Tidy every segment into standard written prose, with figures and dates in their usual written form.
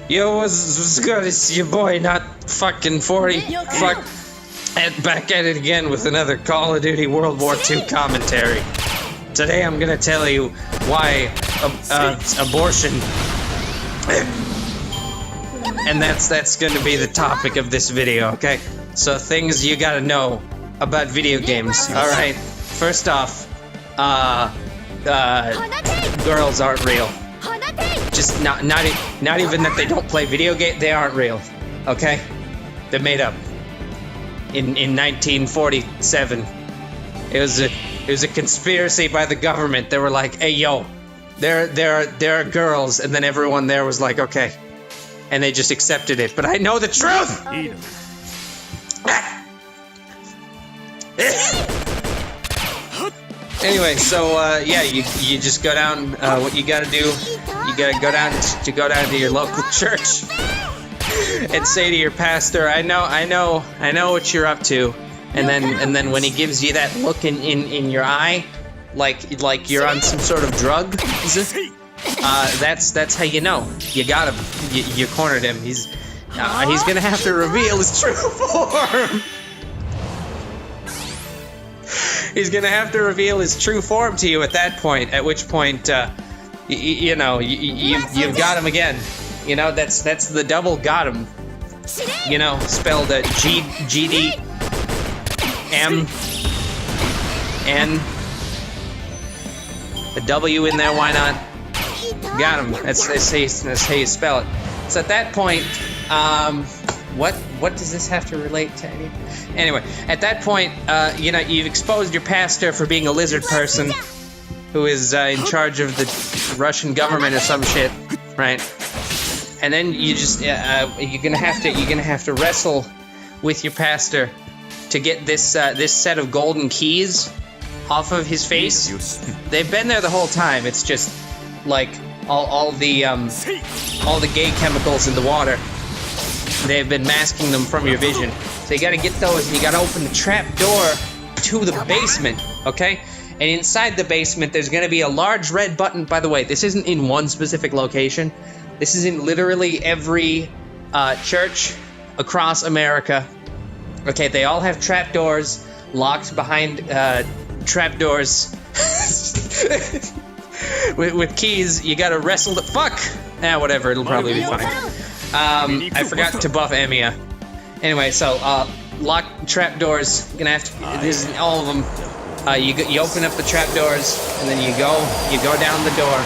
Yo, what's good? It's your boy, not fucking 40. Fuck. And back at it again with another Call of Duty World War II commentary. Today I'm gonna tell you why abortion. And that's gonna be the topic of this video, okay? So things you gotta know about video games. Alright, first off, girls aren't real. Just not even that they don't play video games, they aren't real, okay? They're made up. In 1947, it was a conspiracy by the government. They were like, "Hey, yo, there are girls," and then everyone there was like, "Okay," and they just accepted it. But I know the truth. Anyway, so yeah, you just go down. What you gotta do? You gotta go down to your local church and say to your pastor, I know what you're up to. And then when he gives you that look in your eye, like you're on some sort of drug, that's how you know. You got him. You cornered him. He's gonna have to reveal his true form. He's gonna have to reveal his true form to you at that point. At which point, you've got him again. You know, that's the double got him. You know, spelled G-D M N. A W in there, why not? Got him. That's how you spell it. So at that point, what does this have to relate to anything? Anyway, at that point, you know, you've exposed your pastor for being a lizard person who is in charge of the Russian government or some shit, right? And then you just you're gonna have to wrestle with your pastor to get this set of golden keys off of his face. They've been there the whole time. It's just like all the gay chemicals in the water. They've been masking them from your vision. So you gotta get those, and you gotta open the trap door to the basement, okay? And inside the basement, there's gonna be a large red button. By the way, this isn't in one specific location. This is in literally every church across America. Okay, they all have trap doors locked behind trap doors with keys. You gotta wrestle the fuck. Whatever. It'll probably be fine. I forgot to buff Emiya. Anyway, so locked trap doors. Gonna have to. This is all of them. You open up the trap doors, and then you go down the door.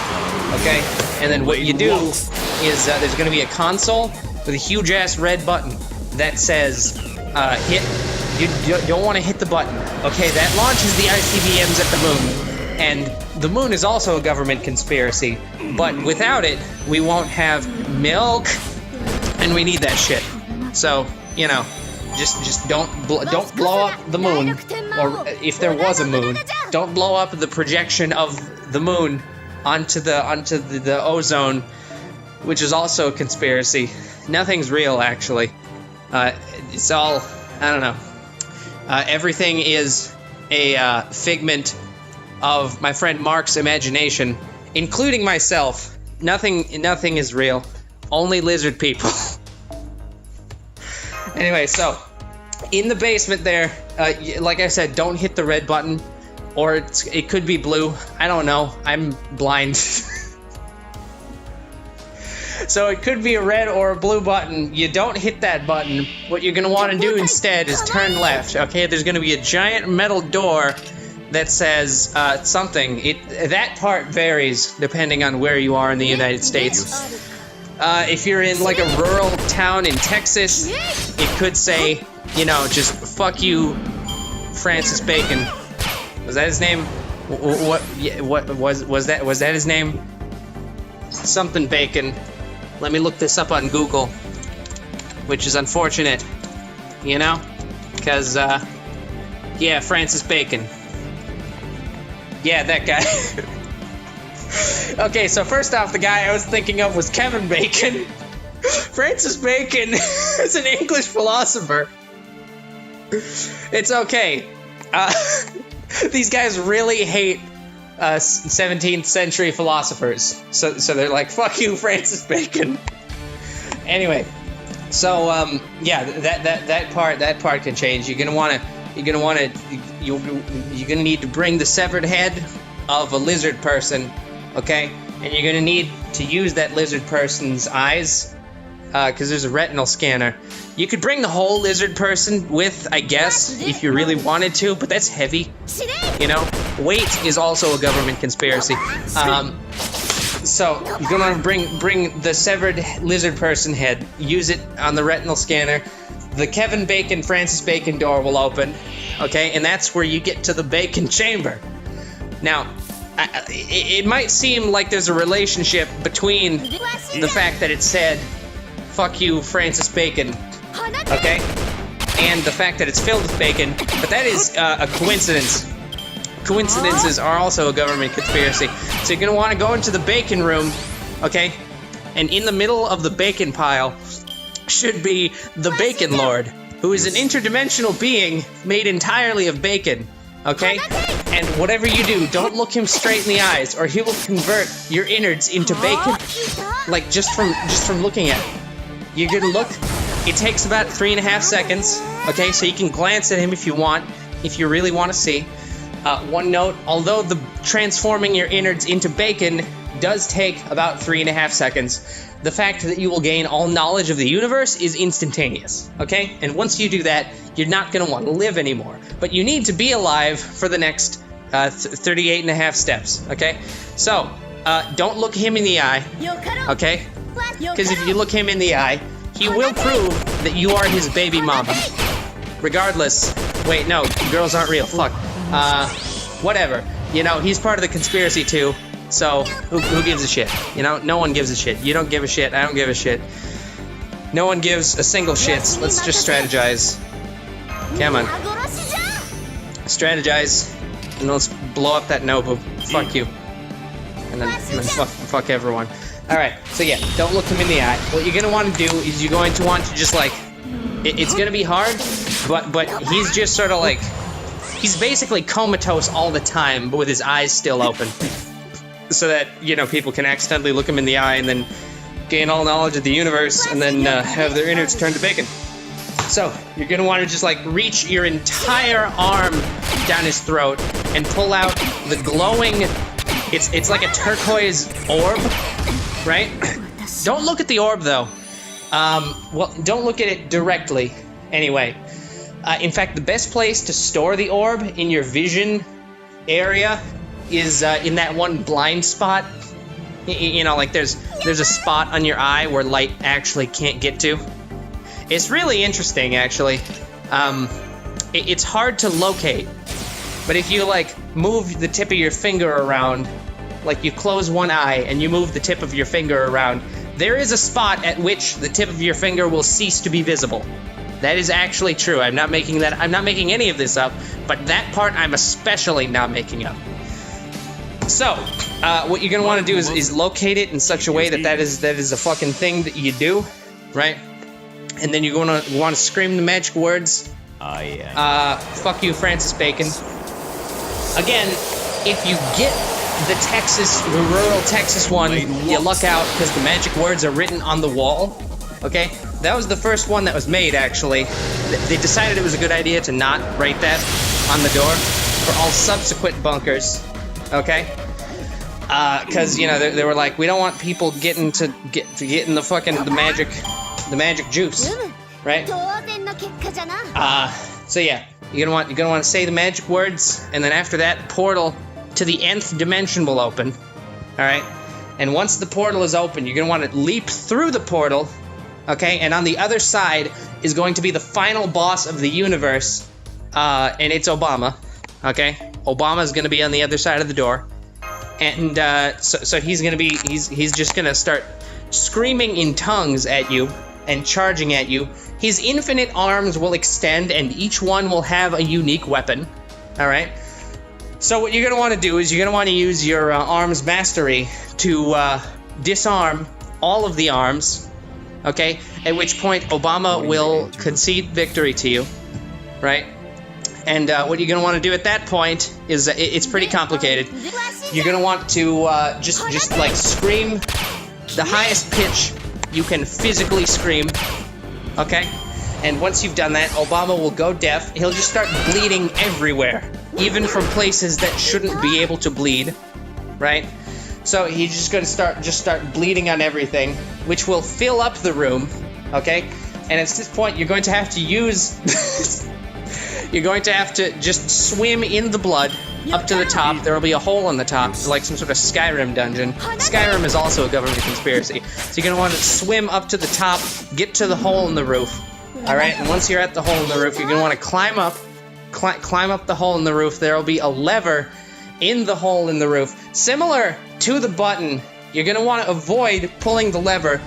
Okay, and then what you do is there's going to be a console with a huge ass red button that says hit. You don't want to hit the button. Okay, that launches the ICBMs at the moon, and the moon is also a government conspiracy. But without it, we won't have milk, and we need that shit. So you know, just don't blow up the moon, or if there was a moon, don't blow up the projection of the moon onto the ozone, which is also a conspiracy. Nothing's real, actually. It's all, I don't know. Everything is a figment of my friend Mark's imagination, including myself. Nothing is real. Only lizard people. Anyway, so in the basement there, like I said, don't hit the red button. Or it could be blue. I don't know. I'm blind. So it could be a red or a blue button. You don't hit that button. What you're going to want to do instead is turn left. Okay, there's going to be a giant metal door that says something. That part varies depending on where you are in the United States. If you're in like a rural town in Texas, it could say, you know, just fuck you, Francis Bacon. Was that his name? What was that his name? Something Bacon. Let me look this up on Google, which is unfortunate, you know, because yeah, Francis Bacon. Yeah, that guy. Okay, so first off, the guy I was thinking of was Kevin Bacon. Francis Bacon is an English philosopher. It's okay. These guys really hate 17th century philosophers. So they're like, fuck you, Francis Bacon. Anyway, so yeah, that part can change. You're gonna need to bring the severed head of a lizard person, okay? And you're gonna need to use that lizard person's eyes, because there's a retinal scanner. You could bring the whole lizard person with, I guess, if you really wanted to, but that's heavy, you know? Weight is also a government conspiracy. So you're gonna want to bring the severed lizard person head, use it on the retinal scanner. The Kevin Bacon, Francis Bacon door will open, okay? And that's where you get to the Bacon chamber. Now, it might seem like there's a relationship between the fact that it said, "Fuck you, Francis Bacon," okay? And the fact that it's filled with bacon, but that is a coincidence. Coincidences are also a government conspiracy. So you're gonna want to go into the bacon room, okay? And in the middle of the bacon pile should be the Bacon Lord, who is an interdimensional being made entirely of bacon, okay? And whatever you do, don't look him straight in the eyes, or he will convert your innards into bacon, like just from looking at it. You're gonna look. It takes about 3.5 seconds, okay? So you can glance at him if you want, if you really want to see. One note, although the transforming your innards into bacon does take about 3.5 seconds, the fact that you will gain all knowledge of the universe is instantaneous, okay? And once you do that, you're not going to want to live anymore. But you need to be alive for the next 38.5 steps, okay? So, don't look him in the eye, okay? Because if you look him in the eye, he will prove that you are his baby mama. Regardless, wait, no, girls aren't real, fuck. Whatever. You know, he's part of the conspiracy too, so who gives a shit? You know, no one gives a shit. You don't give a shit, I don't give a shit. No one gives a single shit. Let's just strategize. Come on. Strategize, and let's blow up that Nobu. Fuck you. And then fuck everyone. Alright, so yeah, don't look him in the eye. What you're gonna want to do is you're going to want to just like... It's gonna be hard, but he's just sort of like... He's basically comatose all the time, but with his eyes still open. So that, you know, people can accidentally look him in the eye and then gain all knowledge of the universe and then have their innards turned to bacon. So, you're gonna want to just like reach your entire arm down his throat and pull out the glowing... It's like a turquoise orb, right? Don't look at the orb though. Well, don't look at it directly, anyway. In fact, the best place to store the orb in your vision area is in that one blind spot. You know, like there's a spot on your eye where light actually can't get to. It's really interesting, actually. It's hard to locate, but if you like move the tip of your finger around, like you close one eye and you move the tip of your finger around, there is a spot at which the tip of your finger will cease to be visible. That is actually true. I'm not making any of this up, but that part I'm especially not making up. So, what you're gonna want to do is locate it in such a way that is a fucking thing that you do, right? And then you're gonna want to scream the magic words. Fuck you, Francis Bacon. Again, if you get the rural Texas one, you luck out because the magic words are written on the wall. Okay, that was the first one that was made, actually. They decided it was a good idea to not write that on the door for all subsequent bunkers, okay? Because, you know, they were like, we don't want people getting the magic juice, right? So yeah, you're gonna want to say the magic words, and then after that, portal to the nth dimension will open, all right? And once the portal is open, you're gonna want to leap through the portal. Okay, and on the other side is going to be the final boss of the universe, and it's Obama. Okay, Obama's going to be on the other side of the door, and so he's just going to start screaming in tongues at you and charging at you. His infinite arms will extend, and each one will have a unique weapon. All right. So what you're going to want to do is you're going to want to use your arms mastery to disarm all of the arms. Okay, at which point Obama will concede victory to you, right? And what you're going to want to do at that point is, it's pretty complicated. You're going to want to just like scream the highest pitch you can physically scream, okay? And once you've done that, Obama will go deaf. He'll just start bleeding everywhere, even from places that shouldn't be able to bleed, right? So he's just going to start bleeding on everything, which will fill up the room, okay? And at this point, you're going to have to use... you're going to have to just swim in the blood up to the top. There will be a hole in the top, like some sort of Skyrim dungeon. Skyrim is also a government conspiracy. So you're going to want to swim up to the top, get to the hole in the roof, alright? And once you're at the hole in the roof, you're going to want to climb up the hole in the roof. There will be a lever in the hole in the roof, similar to the button. You're going to want to avoid pulling the lever,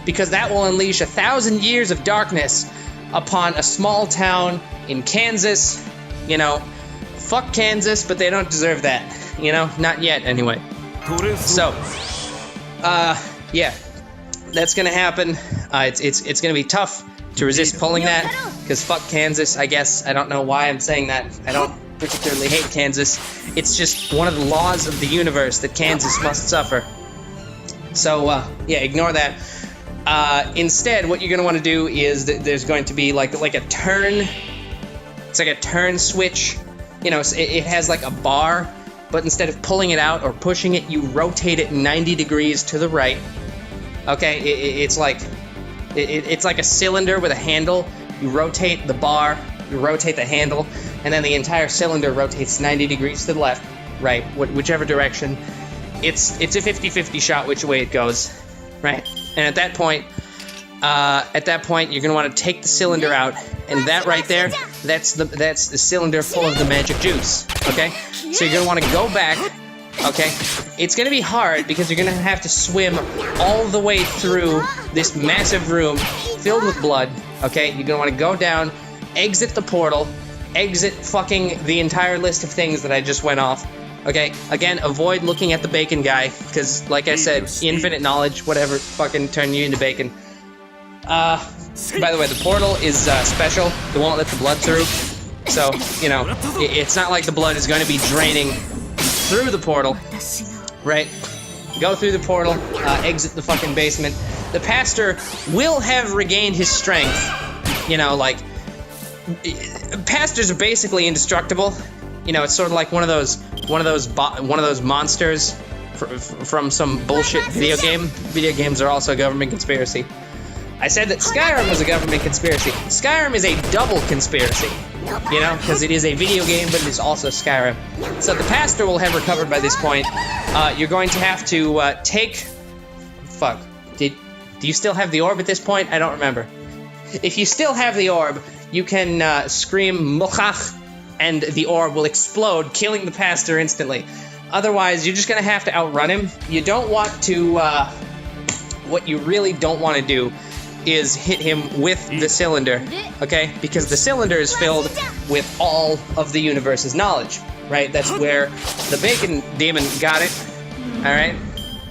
because that will unleash 1,000 years of darkness upon a small town in Kansas. You know, fuck Kansas, but they don't deserve that. You know, not yet, anyway. So, yeah, that's gonna happen. It's gonna be tough to resist pulling that, because fuck Kansas, I guess. I don't know why I'm saying that. I don't particularly hate Kansas. It's just one of the laws of the universe that Kansas must suffer. So, yeah, ignore that. Instead, what you're going to want to do is there's going to be like a turn. It's like a turn switch. You know, it has like a bar, but instead of pulling it out or pushing it, you rotate it 90 degrees to the right. Okay, it's like a cylinder with a handle. You rotate the bar, you rotate the handle, and then the entire cylinder rotates 90 degrees to the left, right, whichever direction. It's a 50-50 shot which way it goes, right? And at that point, you're gonna want to take the cylinder out, and that right there, that's the cylinder full of the magic juice. Okay, so you're gonna want to go back. Okay, it's gonna be hard because you're gonna have to swim all the way through this massive room filled with blood. Okay, you're gonna want to go down, exit the portal, exit fucking the entire list of things that I just went off. Okay, again, avoid looking at the bacon guy, because, like I said, infinite knowledge, whatever, fucking turn you into bacon. By the way, the portal is special. It won't let the blood through. So, you know, it's not like the blood is going to be draining through the portal, right? Go through the portal, exit the fucking basement. The pastor will have regained his strength. You know, like, pastors are basically indestructible. You know, it's sort of like one of those monsters from some bullshit video game. Video games are also a government conspiracy. I said that Skyrim was a government conspiracy. Skyrim is a double conspiracy, you know, because it is a video game, but it is also Skyrim. So the pastor will have recovered by this point. You're going to have to take... Fuck. Do you still have the orb at this point? I don't remember. If you still have the orb, you can scream Mochach, and the orb will explode, killing the pastor instantly. Otherwise, you're just gonna have to outrun him. You don't want to, what you really don't want to do is hit him with the cylinder, okay? Because the cylinder is filled with all of the universe's knowledge, right? That's where the bacon demon got it, all right?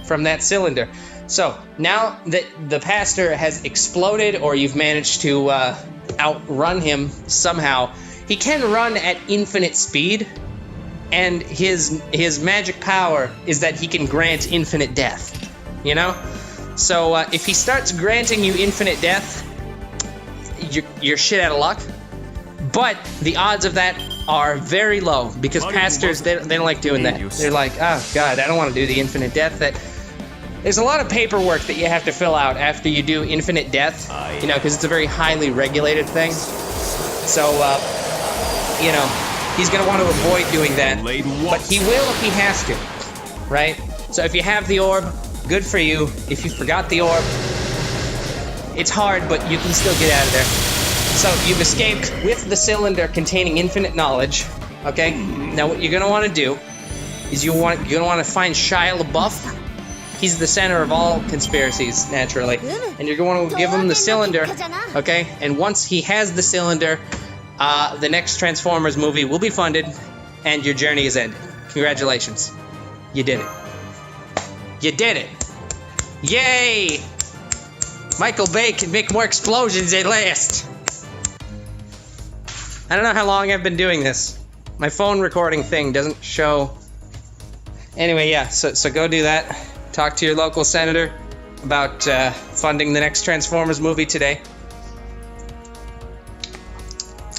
From that cylinder. So, now that the pastor has exploded, or you've managed to outrun him somehow, he can run at infinite speed, and his magic power is that he can grant infinite death, you know? So if he starts granting you infinite death, you're shit out of luck. But the odds of that are very low, because pastors, they don't like doing that. They're like, oh god, I don't want to do the infinite death. There's a lot of paperwork that you have to fill out after you do infinite death, you know, because it's a very highly regulated thing. So, you know, he's going to want to avoid doing that, but he will if he has to, right? So if you have the orb, good for you. If you forgot the orb, it's hard, but you can still get out of there. So you've escaped with the cylinder containing infinite knowledge, okay? Now what you're going to want to do is you're going to want to find Shia LaBeouf. He's the center of all conspiracies, naturally. And you're going to give him the cylinder, okay? And once he has the cylinder, the next Transformers movie will be funded, and your journey is ended. Congratulations. You did it. You did it. Yay! Michael Bay can make more explosions at last. I don't know how long I've been doing this. My phone recording thing doesn't show. Anyway, yeah, so go do that. Talk to your local senator. about funding the next Transformers movie today.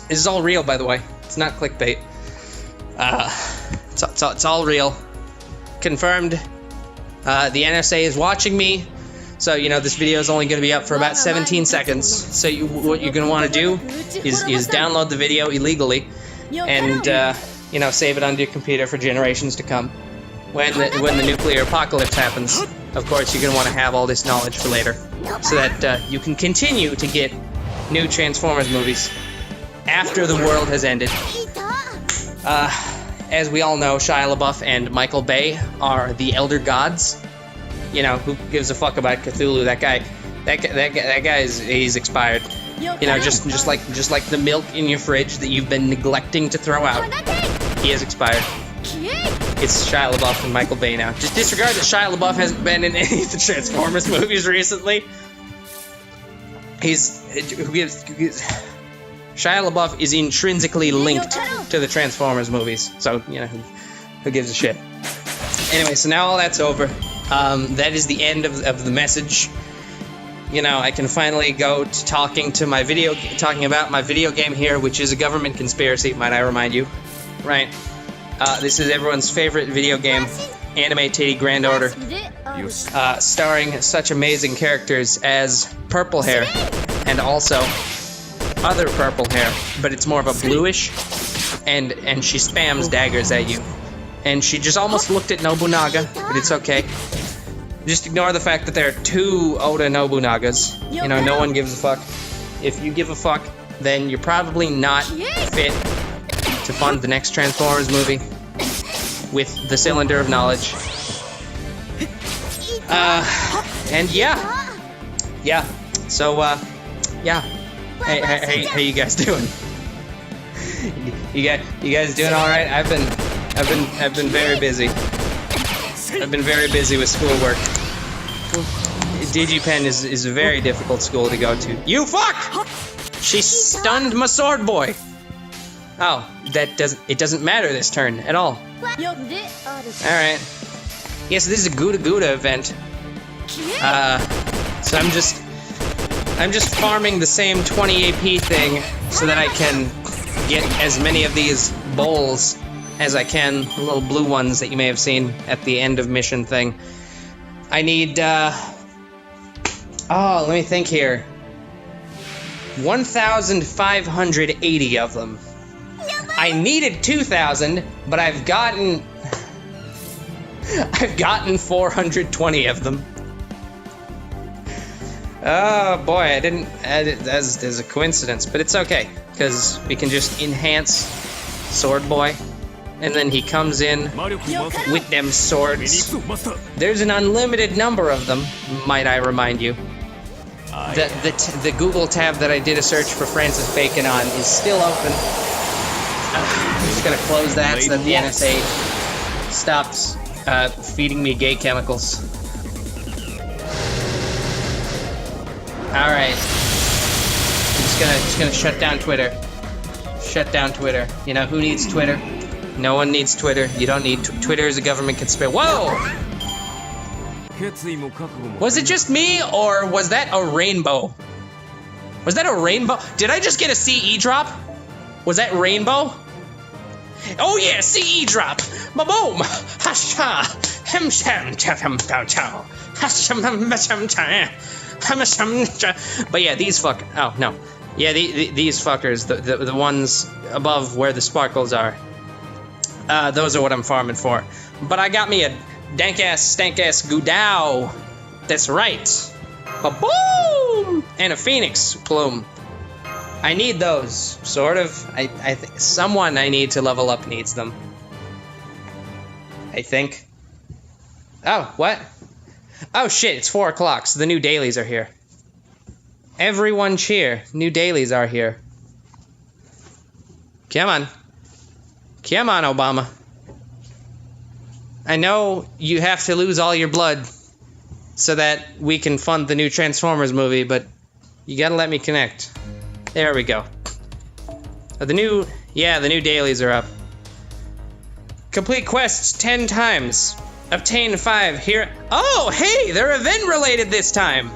This is all real, by the way. It's not clickbait. It's all real. Confirmed. The NSA is watching me. So, you know, this video is only going to be up for about 17 seconds. So what you're going to want to do is download the video illegally and, you know, save it on your computer for generations to come. When the nuclear apocalypse happens, of course, you're going to want to have all this knowledge for later. So that you can continue to get new Transformers movies after the world has ended. As we all know, Shia LaBeouf and Michael Bay are the elder gods. You know, who gives a fuck about Cthulhu? That guy he's expired. You know, just like the milk in your fridge that you've been neglecting to throw out. He has expired. It's Shia LaBeouf and Michael Bay now. Just disregard that Shia LaBeouf hasn't been in any of the Transformers movies recently. Shia LaBeouf is intrinsically linked to the Transformers movies, so, you know, who gives a shit? Anyway, so now all that's over. That is the end of the message. You know, I can finally go to talking about my video game here, which is a government conspiracy, might I remind you. Right. This is everyone's favorite video game, Anime Titty Grand Order, starring such amazing characters as Purple Hair, and also other purple hair, but it's more of a bluish, and she spams daggers at you. And she just almost looked at Nobunaga, but it's okay. Just ignore the fact that there are 2 Oda Nobunagas. You know, no one gives a fuck. If you give a fuck, then you're probably not fit to fund the next Transformers movie with the Cylinder of Knowledge. And yeah. So, yeah. Hey, how you guys doing? You guys doing all right? I've been very busy. I've been very busy with schoolwork. DigiPen is a very difficult school to go to. You fuck! She stunned my sword boy. Oh, it doesn't matter this turn at all. All right. Yes, this is a Gouda event. So I'm just farming the same 20 AP thing so that I can get as many of these bowls as I can, the little blue ones that you may have seen at the end of mission thing. I need, let me think here. 1,580 of them. I needed 2,000, but I've gotten 420 of them. Oh boy, there's a coincidence, but it's okay, because we can just enhance Sword Boy, and then he comes in with them swords. There's an unlimited number of them, might I remind you. The Google tab that I did a search for Francis Bacon on is still open. I'm just gonna close that so that the NSA stops feeding me gay chemicals. Alright. I'm just gonna shut down Twitter. Shut down Twitter. You know, who needs Twitter? No one needs Twitter. You don't need Twitter is a government conspiracy. Whoa! Was it just me, or was that a rainbow? Was that a rainbow? Did I just get a CE drop? Was that rainbow? Oh yeah, CE drop! Ba-boom! Hasha! But yeah, these oh no. Yeah, these fuckers, the ones above where the sparkles are. Those are what I'm farming for. But I got me a dank-ass, stank-ass Gudao. That's right. Ba-boom! And a phoenix plume. I need those, sort of. I think someone I need to level up needs them. I think. Oh, what? Oh shit, it's 4 o'clock, so the new dailies are here. Everyone cheer. New dailies are here. Come on. Come on, Obama. I know you have to lose all your blood so that we can fund the new Transformers movie, but you gotta let me connect. There we go. The new dailies are up. Complete quests 10 times. Obtain 5 here. Oh, hey, they're event related this time.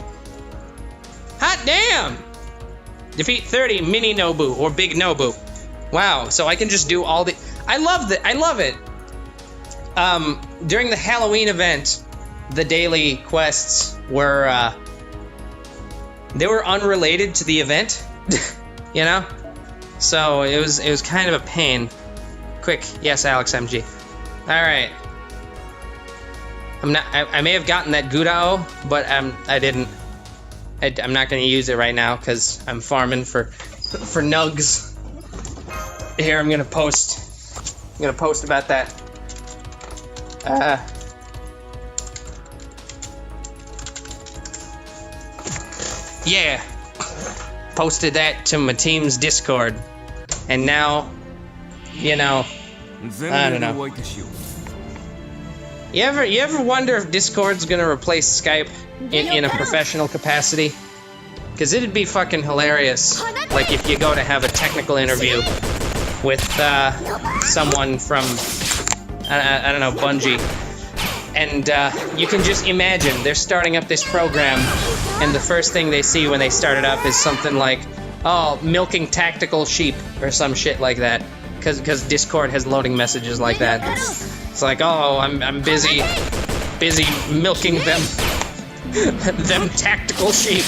Hot damn. Defeat 30 mini Nobu or big Nobu. Wow, so I can just do all the... I love it. During the Halloween event, the daily quests were, they were unrelated to the event, you know? So it was kind of a pain. Quick, yes, Alex MG. All right. I may have gotten that Gudao, but I didn't. I'm not gonna use it right now because I'm farming for nugs. Here, I'm gonna post about that. Yeah, posted that to my team's Discord, and now, you know, I don't know. You ever wonder if Discord's gonna replace Skype in a professional capacity? Because it'd be fucking hilarious, like if you go to have a technical interview with someone from, I don't know, Bungie, and you can just imagine they're starting up this program, and the first thing they see when they start it up is something like, oh, milking tactical sheep, or some shit like that, because Discord has loading messages like that. It's like, oh, I'm busy milking them tactical sheep.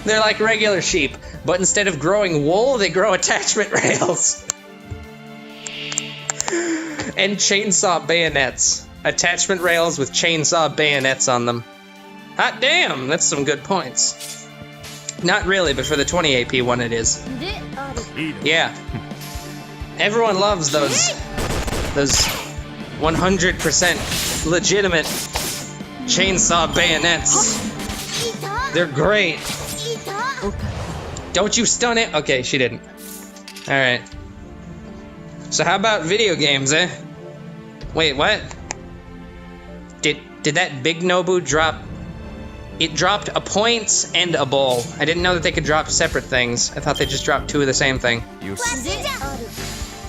They're like regular sheep, but instead of growing wool, they grow attachment rails. And chainsaw bayonets. Attachment rails with chainsaw bayonets on them. Hot damn, that's some good points. Not really, but for the 20 AP one it is. Yeah. Everyone loves those 100% legitimate chainsaw bayonets. They're great. Don't you stun it? Okay, she didn't. Alright. So how about video games, eh? Wait, what? Did that big Nobu drop? It dropped a points and a bowl. I didn't know that they could drop separate things. I thought they just dropped 2 of the same thing.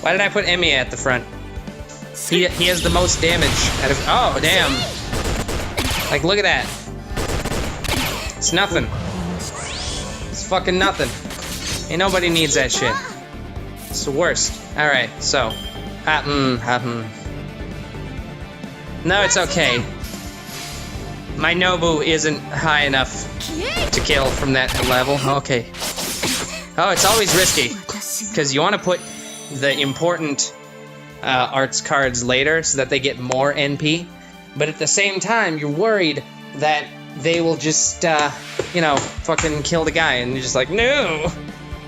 Why did I put Emi at the front? He has the most damage out of... Oh, damn. Like, look at that. It's nothing. It's fucking nothing. Ain't nobody needs that shit. It's the worst. Alright, so. No, it's okay. My Nobu isn't high enough to kill from that level. Okay. Oh, it's always risky. Because you want to put the important arts cards later so that they get more NP. But at the same time, you're worried that they will just, you know, fucking kill the guy. And you're just like, no!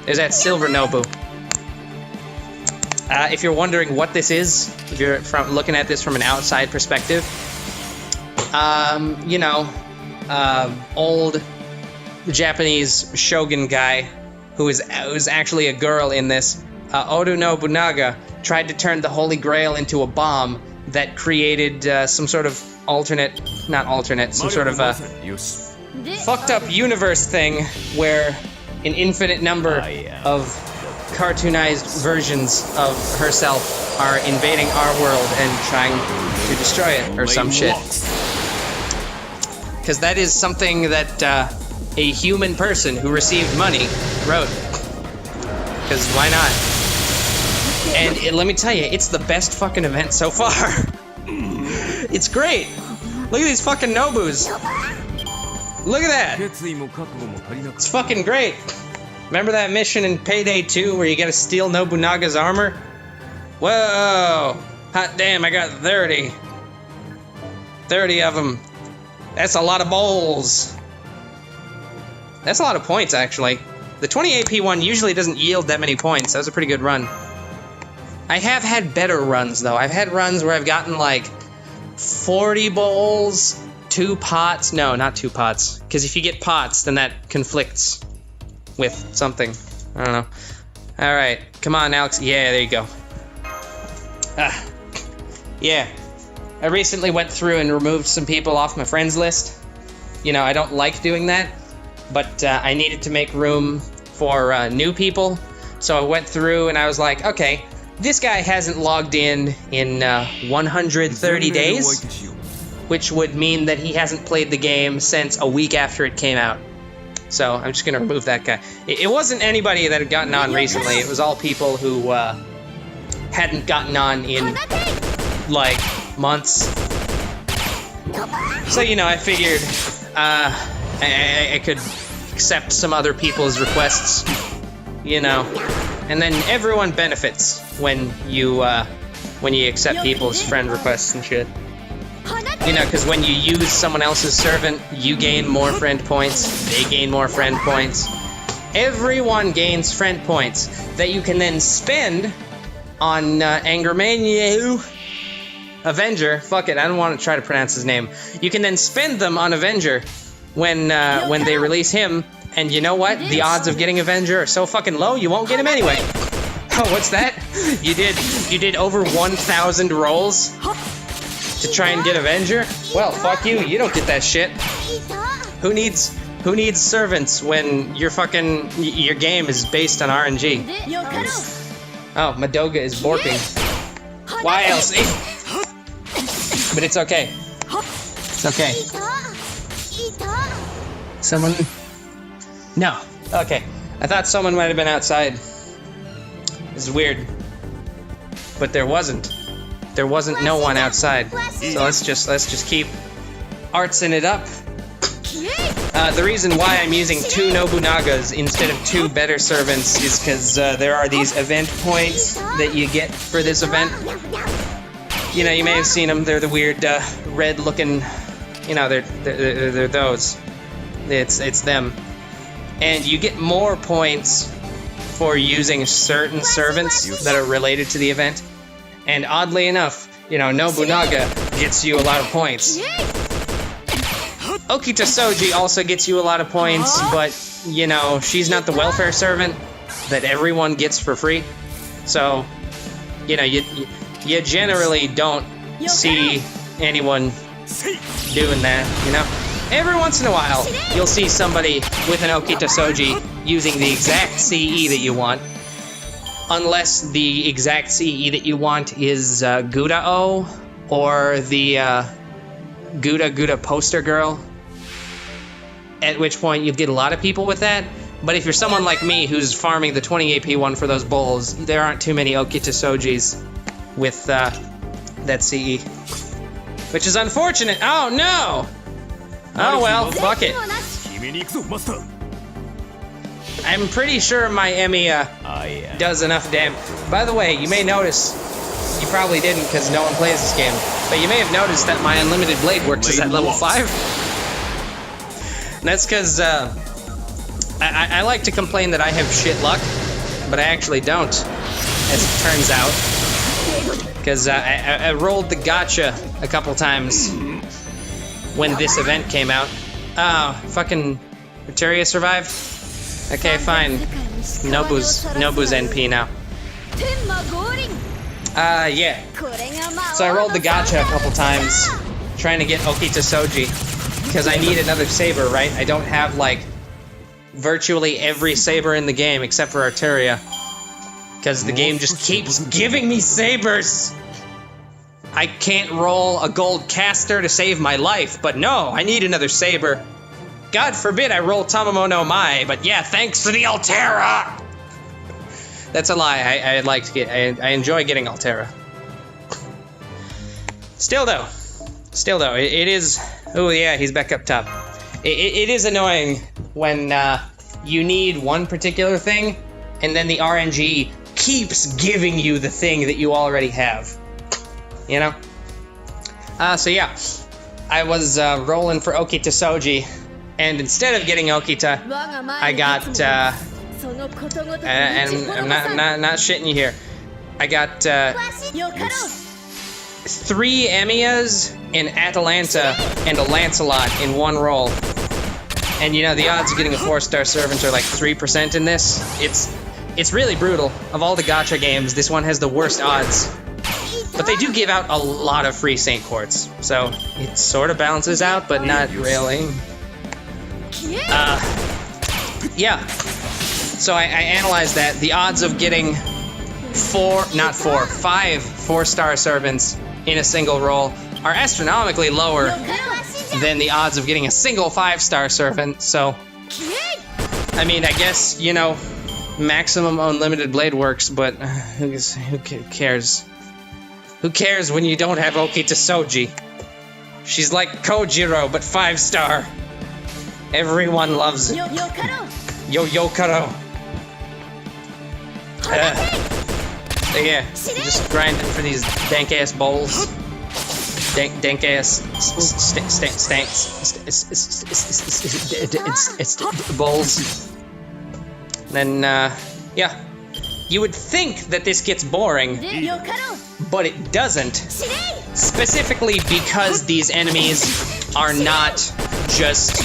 There's that silver Nobu. If you're wondering what this is, if you're looking at this from an outside perspective, you know, old Japanese shogun guy who is actually a girl in this, Oda Nobunaga, tried to turn the Holy Grail into a bomb that created some sort of some sort of fucked up universe thing where an infinite number of cartoonized versions of herself are invading our world and trying to destroy it or some shit. Because that is something that a human person who received money wrote. Because why not? And let me tell you, it's the best fucking event so far. It's great. Look at these fucking Nobus. Look at that. It's fucking great. Remember that mission in Payday 2 where you gotta steal Nobunaga's armor? Whoa! Hot damn, I got 30. 30 of them. That's a lot of bowls. That's a lot of points, actually. The 20 AP one usually doesn't yield that many points. That was a pretty good run. I have had better runs, though. I've had runs where I've gotten, like, 40 bowls, 2 pots. No, not 2 pots. Because if you get pots, then that conflicts with something. I don't know. Alright, come on, Alex. Yeah, there you go. Yeah. I recently went through and removed some people off my friends list. You know, I don't like doing that, but I needed to make room for new people. So I went through and I was like, okay, This guy hasn't logged in 130 days, which would mean that he hasn't played the game since a week after it came out. So I'm just gonna remove that guy. It wasn't anybody that had gotten on recently. It was all people who hadn't gotten on in like months. So you know, I figured I could accept some other people's requests, you know, and then everyone benefits when you accept people's friend requests and shit. You know, because when you use someone else's servant, you gain more friend points, they gain more friend points. Everyone gains friend points that you can then spend on Angermanu Avenger. Fuck it, I don't want to try to pronounce his name. You can then spend them on Avenger when they release him, and you know what? The odds of getting Avenger are so fucking low, you won't get him anyway. Oh, what's that? You did over 1,000 rolls to try and get Avenger? Well, fuck you. You don't get that shit. Who needs servants when your game is based on RNG? Oh, Madoga is borking. Why else? But it's okay. It's okay. Someone? No. Okay. I thought someone might have been outside. This is weird. But there wasn't. There wasn't no one outside. So let's just keep artsing it up. The reason why I'm using 2 Nobunagas instead of 2 better servants is because there are these event points that you get for this event. You know, you may have seen them. They're the weird red-looking. You know, they're those. It's them, and you get more points for using certain servants that are related to the event. And oddly enough, you know, Nobunaga gets you a lot of points. Okita Soji also gets you a lot of points, but, you know, she's not the welfare servant that everyone gets for free. So, you know, you generally don't see anyone doing that, you know? Every once in a while, you'll see somebody with an Okita Soji using the exact CE that you want. Unless the exact CE that you want is Gudao or the Guda Poster Girl. At which point you'll get a lot of people with that. But if you're someone like me who's farming the 20 AP one for those bulls, there aren't too many Okita Sojis with that CE. Which is unfortunate. Oh no! Oh well, fuck it. I'm pretty sure my Emiya does enough damage. By the way, you may notice, you probably didn't because no one plays this game, but you may have noticed that my Unlimited Blade Works is at level 5. And that's because I like to complain that I have shit luck, but I actually don't, as it turns out. Because I rolled the gacha a couple times when this event came out. Oh, fucking Materia survived? Okay, fine. Nobu's NP now. Yeah. So I rolled the gacha a couple times, trying to get Okita Soji, because I need another saber, right? I don't have, like, virtually every saber in the game except for Arteria, because the game just keeps giving me sabers. I can't roll a gold caster to save my life, but no, I need another saber. God forbid I roll Tamamo no Mai, but yeah, thanks for the Altera! That's a lie. I enjoy getting Altera. Still though, it is. Oh yeah, he's back up top. It is annoying when you need one particular thing, and then the RNG keeps giving you the thing that you already have. You know. So yeah, I was rolling for Okita Soji. And instead of getting Okita, I got, and I'm not shitting you here, I got 3 Emiyas, an Atalanta, and a Lancelot in one roll. And you know, the odds of getting a 4-star servant are like 3% in this. It's really brutal. Of all the gacha games, this one has the worst odds. But they do give out a lot of free Saint Quartz, so it sort of balances out, but not really. Yeah. So I analyzed that. The odds of getting 5 4-star servants in a single roll are astronomically lower than the odds of getting a single 5-star servant. So, I mean, I guess, you know, maximum unlimited blade works, but who cares? Who cares when you don't have Okita Soji? She's like Kojiro, but 5-star. Everyone loves it. Yokaro. Yeah, just grinding for these dank-ass bowls. Dank-ass bowls. Then, yeah. You would think that this gets boring, but it doesn't. Specifically because these enemies are not just,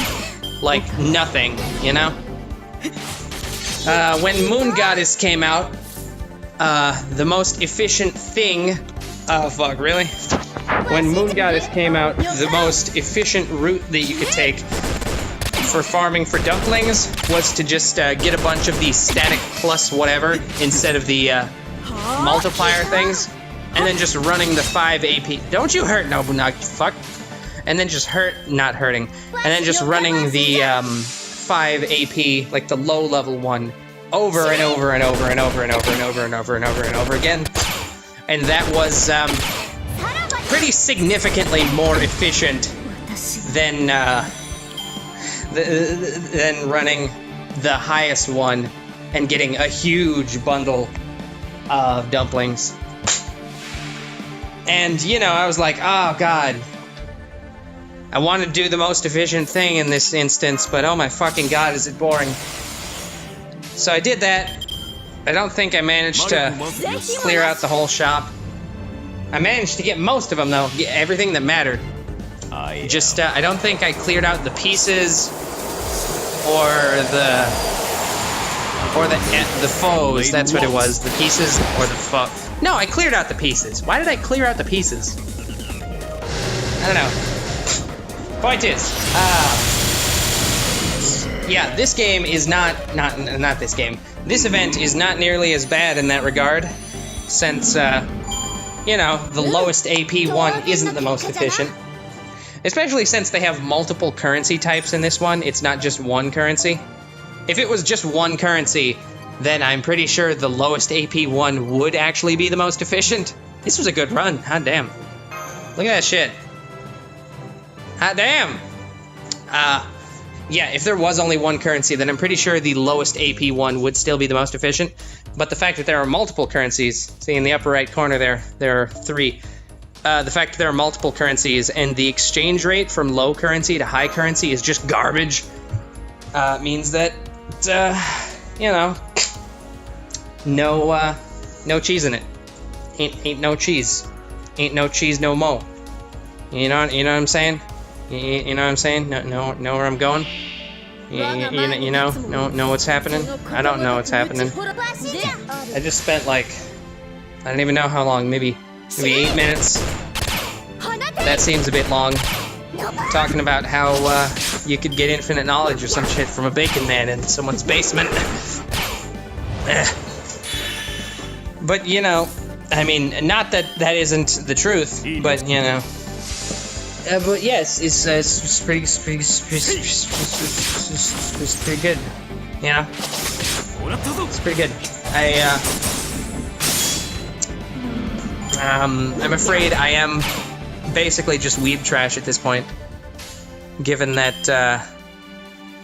like, nothing, you know? When Moon Goddess came out, the most efficient thing... Oh, fuck, really? When Moon Goddess came out, the most efficient route that you could take for farming for dumplings was to just get a bunch of these static plus whatever instead of the multiplier things, and then just running the 5 AP. Don't you hurt, Nobunaga, fuck. And then just not hurting. And then just running the 5 AP, like the low level one, over and over and over and over and over and over and over and over and over again. And that was pretty significantly more efficient than running the highest one and getting a huge bundle of dumplings. And, you know, I was like, oh god, I want to do the most efficient thing in this instance, but oh my fucking god, is it boring. So I did that. I don't think I managed to clear out the whole shop. I managed to get most of them, though. Get everything that mattered. Just, I don't think I cleared out the pieces or the foes. That's what it was. The pieces or the foe. No, I cleared out the pieces. Why did I clear out the pieces? I don't know. Point is, yeah, this game is not this game. This event is not nearly as bad in that regard, since, you know, the lowest AP one isn't the most efficient. Especially since they have multiple currency types in this one, it's not just one currency. If it was just one currency, then I'm pretty sure the lowest AP one would actually be the most efficient. This was a good run, hot damn. Look at that shit. Hot damn! Yeah, if there was only one currency, then I'm pretty sure the lowest AP one would still be the most efficient. But the fact that there are multiple currencies, see in the upper right corner there are 3. The fact that there are multiple currencies and the exchange rate from low currency to high currency is just garbage, means that, you know, no cheese in it. Ain't no cheese. Ain't no cheese no mo. You know what I'm saying? You know what I'm saying? Know where I'm going? You know what's happening? I don't know what's happening. I just spent like, I don't even know how long, maybe 8 minutes. That seems a bit long. Talking about how you could get infinite knowledge or some shit from a bacon man in someone's basement. But you know, I mean, not that that isn't the truth, but you know. But yes, it's pretty good, you know? It's pretty good. I'm afraid I am basically just weeb trash at this point, given that,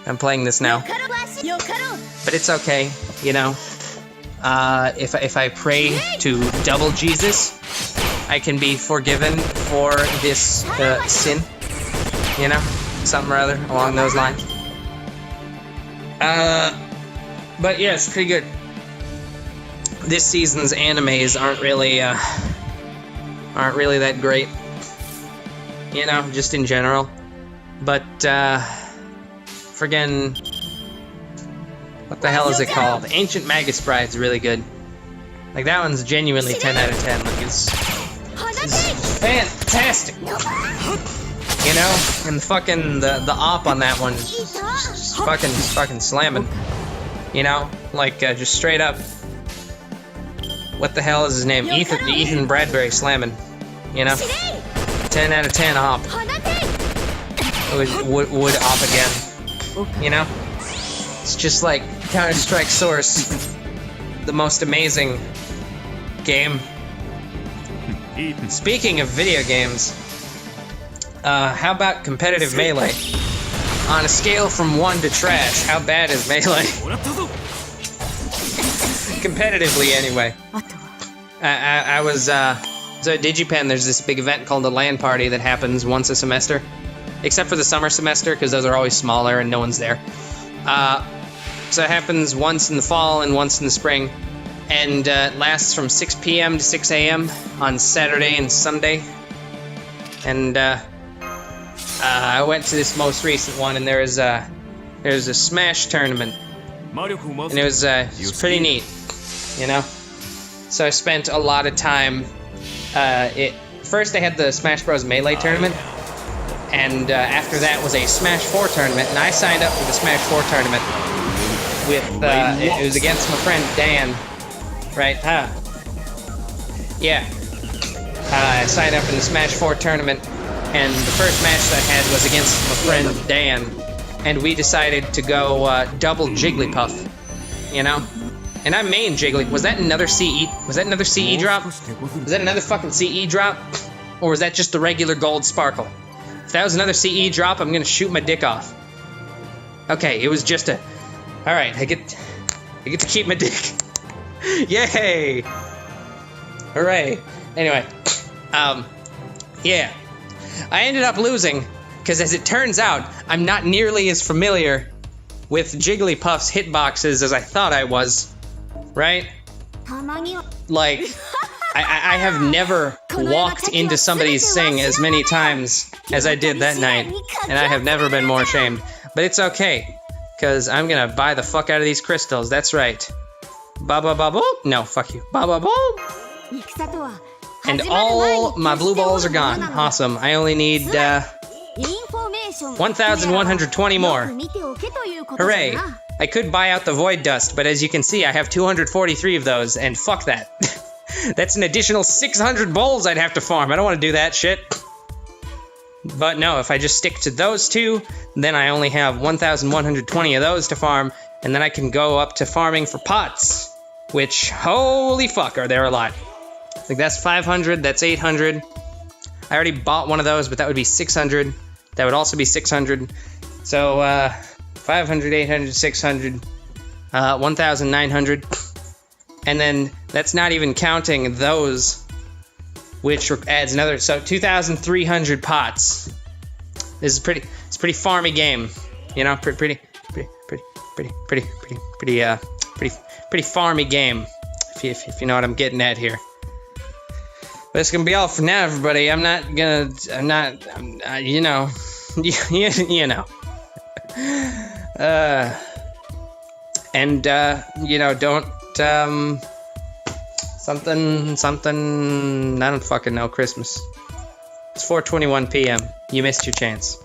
I'm playing this now. But it's okay, you know? If I pray to double Jesus, I can be forgiven for this sin, you know, something or other along those lines. But yeah, it's pretty good. This season's animes aren't really that great, you know, just in general. But friggin', what the hell is it called? Ancient Magus Bride's really good. Like that one's genuinely 10 out of 10. Like it's fantastic, you know, and the op on that one is just fucking slamming, you know, like just straight up what the hell is his name? Ethan Bradbury slamming, you know? 10 out of 10 op. Would op again, you know? It's just like Counter-Strike Source, the most amazing game. Speaking of video games, how about competitive Melee? On a scale from 1 to trash, how bad is Melee? Competitively, anyway. I was, so at DigiPen, there's this big event called the LAN Party that happens once a semester. Except for the summer semester, because those are always smaller and no one's there. So it happens once in the fall and once in the spring. And it lasts from 6 p.m. to 6 a.m. on Saturday and Sunday. And I went to this most recent one, and there's a Smash tournament. And it was pretty neat, you know? So I spent a lot of time. First they had the Smash Bros. Melee tournament. And after that was a Smash 4 tournament, and I signed up for the Smash 4 tournament with, it was against my friend Dan, right? Yeah. I signed up in the Smash 4 tournament, and the first match that I had was against my friend Dan, and we decided to go double Jigglypuff, you know? And I main Jiggly. Was that another CE? Was that another CE drop? Was that another fucking CE drop? Or was that just the regular gold sparkle? If that was another CE drop, I'm gonna shoot my dick off. Okay, it was just a... Alright, I get to keep my dick. Yay! Hooray. Anyway, yeah. I ended up losing, because as it turns out, I'm not nearly as familiar with Jigglypuff's hitboxes as I thought I was. Right? Like... I have never walked into somebody's sing as many times as I did that night, and I have never been more ashamed. But it's okay, because I'm gonna buy the fuck out of these crystals, that's right. Ba-ba-ba-boop? No, fuck you. Ba-ba-boop! And all my blue balls are gone. Awesome. I only need, 1,120 more. Hooray! I could buy out the Void Dust, but as you can see, I have 243 of those, and fuck that. That's an additional 600 bowls I'd have to farm. I don't want to do that shit. But no, if I just stick to those two, then I only have 1,120 of those to farm, and then I can go up to farming for pots. Which, holy fuck, are there a lot. Like, that's 500, that's 800. I already bought one of those, but that would be 600. That would also be 600. So, 500, 800, 600, 1,900. And then that's not even counting those, which adds another, so 2,300 pots. This is pretty farmy game, you know, pretty farmy game, if you know what I'm getting at here. But it's gonna be all for now, everybody. You know, you know. You know, don't. Something, I don't fucking know, Christmas. It's 4:21 p.m. You missed your chance.